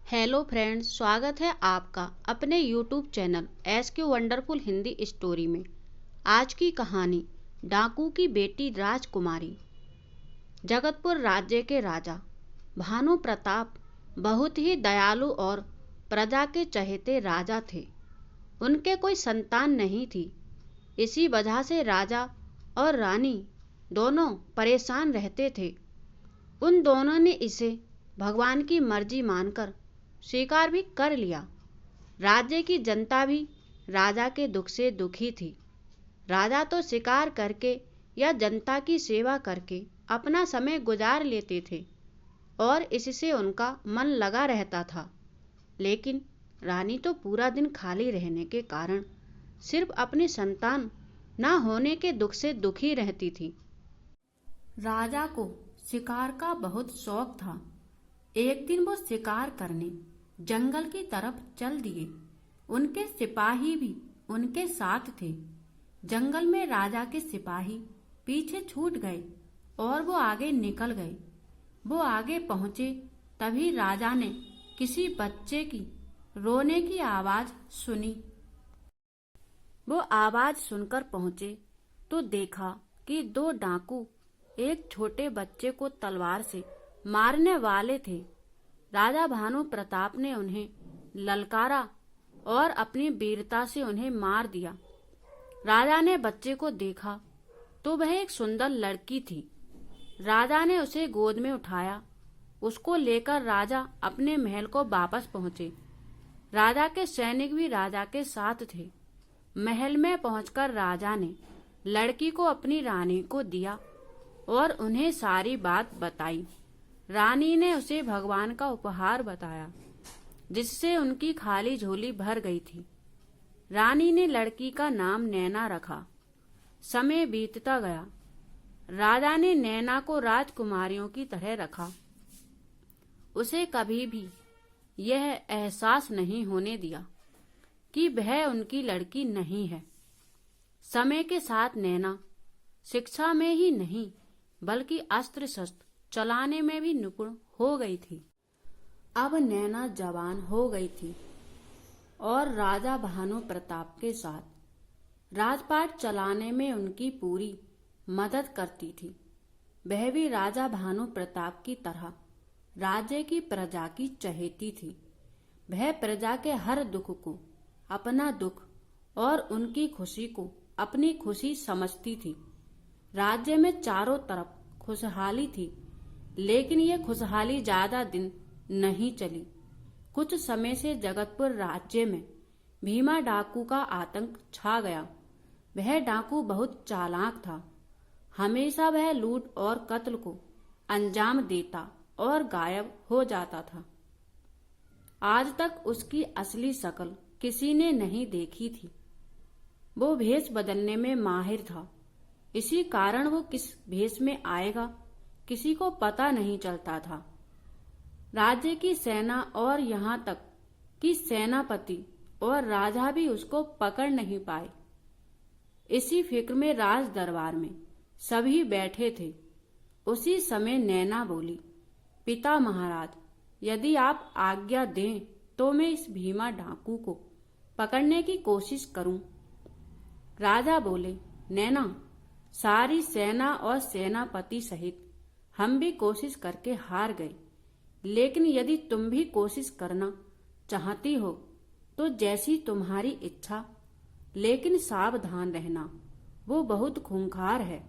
Hello friends, स्वागत है आपका अपने YouTube channel SQ wonderful Hindi story में। आज की कहानी डाकू की बेटी राजकुमारी। जगतपुर राज्य के राजा भानु प्रताप बहुत ही दयालु और प्रजा के चहेते राजा थे। उनके कोई संतान नहीं थी। इसी वजह से राजा और रानी दोनों परेशान रहते थे। उन दोनों ने इसे भगवान की मर्जी मानकर स्वीकार भी कर लिया। राज्य की जनता भी राजा के दुख से दुखी थी। राजा तो शिकार करके या जनता की सेवा करके अपना समय गुजार लेते थे और इससे उनका मन लगा रहता था। लेकिन रानी तो पूरा दिन खाली रहने के कारण सिर्फ अपनी संतान न होने के दुख से दुखी रहती थी। राजा को शिकार का बहुत शौक था। एक दिन वो शिकार करने जंगल की तरफ चल दिए। उनके सिपाही भी उनके साथ थे। जंगल में राजा के सिपाही पीछे छूट गए और वो आगे निकल गए। वो आगे पहुंचे तभी राजा ने किसी बच्चे की रोने की आवाज सुनी। वो आवाज सुनकर पहुंचे तो देखा कि दो डाकू एक छोटे बच्चे को तलवार से मारने वाले थे। राजा भानु प्रताप ने उन्हें ललकारा और अपनी वीरता से उन्हें मार दिया। राजा ने बच्चे को देखा तो वह एक सुंदर लड़की थी। राजा ने उसे गोद में उठाया। उसको लेकर राजा अपने महल को वापस पहुंचे। राजा के सैनिक भी राजा के साथ थे। महल में पहुंचकर राजा ने लड़की को अपनी रानी को दिया और उन्हें सारी बात बताई। रानी ने उसे भगवान का उपहार बताया जिससे उनकी खाली झोली भर गई थी। रानी ने लड़की का नाम नैना रखा। समय बीतता गया। राजा ने नैना को राजकुमारियों की तरह रखा। उसे कभी भी यह एहसास नहीं होने दिया कि वह उनकी लड़की नहीं है। समय के साथ नैना शिक्षा में ही नहीं बल्कि अस्त्र शस्त्र चलाने में भी निपुण हो गई थी। अब नैना जवान हो गई थी और राजा भानु प्रताप के साथ राजपाट चलाने में उनकी पूरी मदद करती थी। वह भी राजा भानु प्रताप की तरह राज्य की प्रजा की चहेती थी। वह प्रजा के हर दुख को अपना दुख और उनकी खुशी को अपनी खुशी समझती थी। राज्य में चारों तरफ खुशहाली थी, लेकिन ये खुशहाली ज्यादा दिन नहीं चली। कुछ समय से जगतपुर राज्य में भीमा डाकू का आतंक छा गया। वह डाकू बहुत चालाक था। हमेशा वह लूट और कत्ल को अंजाम देता और गायब हो जाता था। आज तक उसकी असली शक्ल किसी ने नहीं देखी थी। वो भेष बदलने में माहिर था। इसी कारण वो किस भेष में आएगा किसी को पता नहीं चलता था। राज्य की सेना और यहाँ तक कि सेनापति और राजा भी उसको पकड़ नहीं पाए। इसी फिक्र में राज दरबार में सभी बैठे थे। उसी समय नैना बोली, पिता महाराज, यदि आप आज्ञा दें तो मैं इस भीमा डाकू को पकड़ने की कोशिश करूं। राजा बोले, नैना, सारी सेना और सेनापति सहित हम भी कोशिश करके हार गए, लेकिन यदि तुम भी कोशिश करना चाहती हो तो जैसी तुम्हारी इच्छा, लेकिन सावधान रहना, वो बहुत खूंखार है।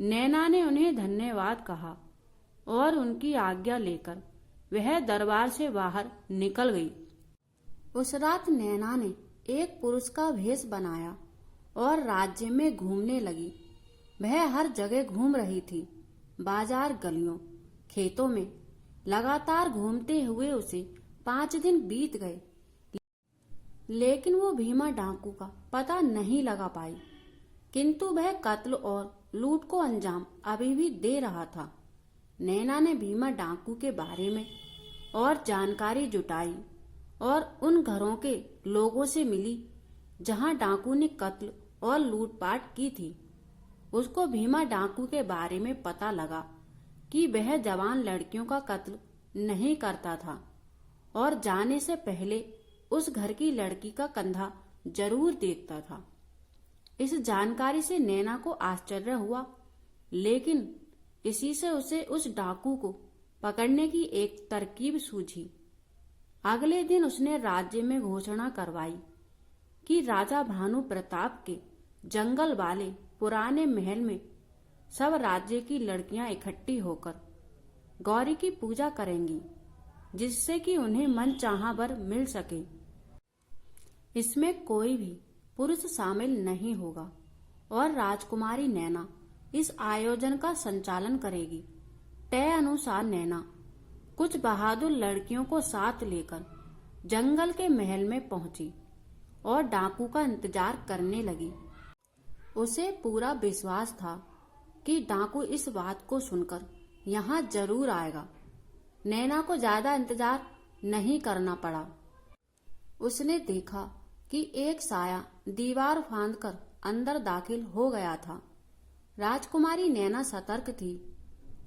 नैना ने उन्हें धन्यवाद कहा और उनकी आज्ञा लेकर वह दरबार से बाहर निकल गई। उस रात नैना ने एक पुरुष का भेष बनाया और राज्य में घूमने लगी। वह हर जगह घूम रही थी। बाजार, गलियों, खेतों में लगातार घूमते हुए उसे 5 दिन बीत गए, लेकिन वो भीमा डाकू का पता नहीं लगा पाई। किंतु वह कत्ल और लूट को अंजाम अभी भी दे रहा था। नैना ने भीमा डाकू के बारे में और जानकारी जुटाई और उन घरों के लोगों से मिली जहां डाकू ने कत्ल और लूटपाट की थी। उसको भीमा डाकू के बारे में पता लगा कि वह जवान लड़कियों का कत्ल नहीं करता था और जाने से पहले उस घर की लड़की का कंधा जरूर देखता था। इस जानकारी से नैना को आश्चर्य हुआ, लेकिन इसी से उसे उस डाकू को पकड़ने की एक तरकीब सूझी। अगले दिन उसने राज्य में घोषणा करवाई कि राजा भानु प्रताप के जंगल वाले पुराने महल में सब राज्य की लड़कियां इकट्ठी होकर गौरी की पूजा करेंगी, जिससे कि उन्हें मनचाहा वर मिल सके। इसमें कोई भी पुरुष शामिल नहीं होगा और राजकुमारी नैना इस आयोजन का संचालन करेगी। तय अनुसार नैना कुछ बहादुर लड़कियों को साथ लेकर जंगल के महल में पहुंची और डाकू का इंतजार करने लगी। उसे पूरा विश्वास था कि डाकू इस बात को सुनकर यहाँ जरूर आएगा। नैना को ज्यादा इंतजार नहीं करना पड़ा। उसने देखा कि एक साया दीवार फांदकर अंदर दाखिल हो गया था। राजकुमारी नैना सतर्क थी।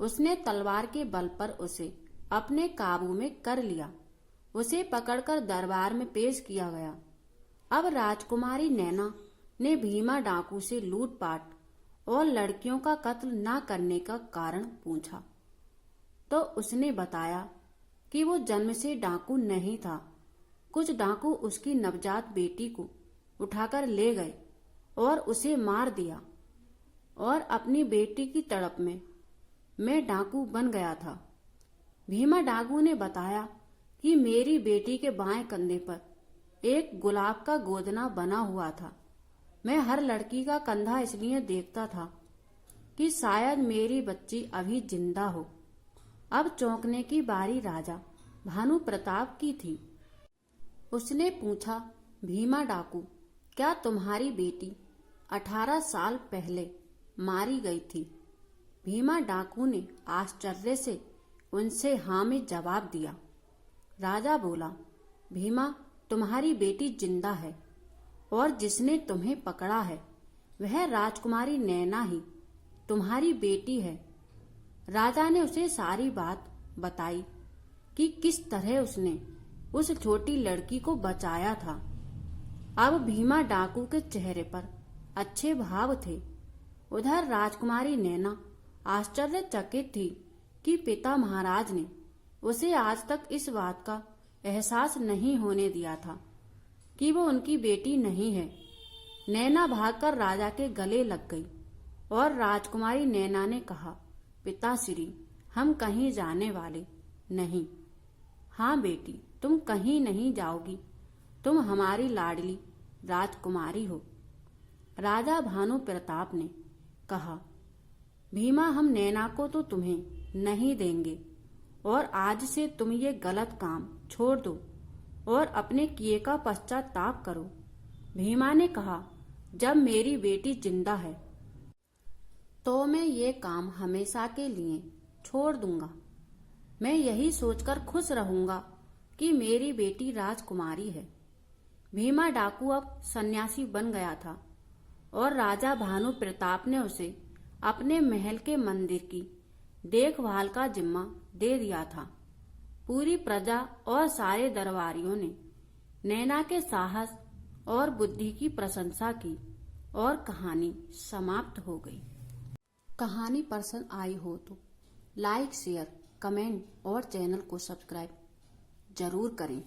उसने तलवार के बल पर उसे अपने काबू में कर लिया। उसे पकड़कर दरबार में पेश किया गया। अब राजकुमारी नैना ने भीमा डाकू से लूटपाट और लड़कियों का कत्ल न करने का कारण पूछा, तो उसने बताया कि वो जन्म से डाकू नहीं था। कुछ डाकू उसकी नवजात बेटी को उठाकर ले गए और उसे मार दिया और अपनी बेटी की तड़प में मैं डाकू बन गया था। भीमा डाकू ने बताया कि मेरी बेटी के बाएं कंधे पर एक गुलाब का गोदना बना हुआ था। मैं हर लड़की का कंधा इसलिए देखता था कि शायद मेरी बच्ची अभी जिंदा हो। अब चौंकने की बारी राजा भानु प्रताप की थी। उसने पूछा, भीमा डाकू, क्या तुम्हारी बेटी 18 साल पहले मारी गई थी? भीमा डाकू ने आश्चर्य से उनसे हाँ में जवाब दिया। राजा बोला, भीमा, तुम्हारी बेटी जिंदा है और जिसने तुम्हें पकड़ा है वह राजकुमारी नैना ही तुम्हारी बेटी है। राजा ने उसे सारी बात बताई कि किस तरह उसने उस छोटी लड़की को बचाया था। अब भीमा डाकू के चेहरे पर अच्छे भाव थे। उधर राजकुमारी नैना आश्चर्यचकित थी कि पिता महाराज ने उसे आज तक इस बात का एहसास नहीं होने दिया था कि वो उनकी बेटी नहीं है। नैना भागकर राजा के गले लग गई और राजकुमारी नैना ने कहा, पिताश्री, हम कहीं जाने वाले नहीं। हाँ बेटी, तुम कहीं नहीं जाओगी। तुम हमारी लाडली राजकुमारी हो। राजा भानु प्रताप ने कहा, भीमा, हम नैना को तो तुम्हें नहीं देंगे और आज से तुम ये गलत काम छोड़ दो और अपने किए का पश्चाताप करो। भीमा ने कहा, जब मेरी बेटी जिंदा है तो मैं ये काम हमेशा के लिए छोड़ दूंगा। मैं यही सोचकर खुश रहूंगा कि मेरी बेटी राजकुमारी है। भीमा डाकू अब सन्यासी बन गया था और राजा भानु प्रताप ने उसे अपने महल के मंदिर की देखभाल का जिम्मा दे दिया था। पूरी प्रजा और सारे दरबारियों ने नैना के साहस और बुद्धि की प्रशंसा की और कहानी समाप्त हो गई। कहानी पसंद आई हो तो लाइक, शेयर, कमेंट और चैनल को सब्सक्राइब जरूर करें।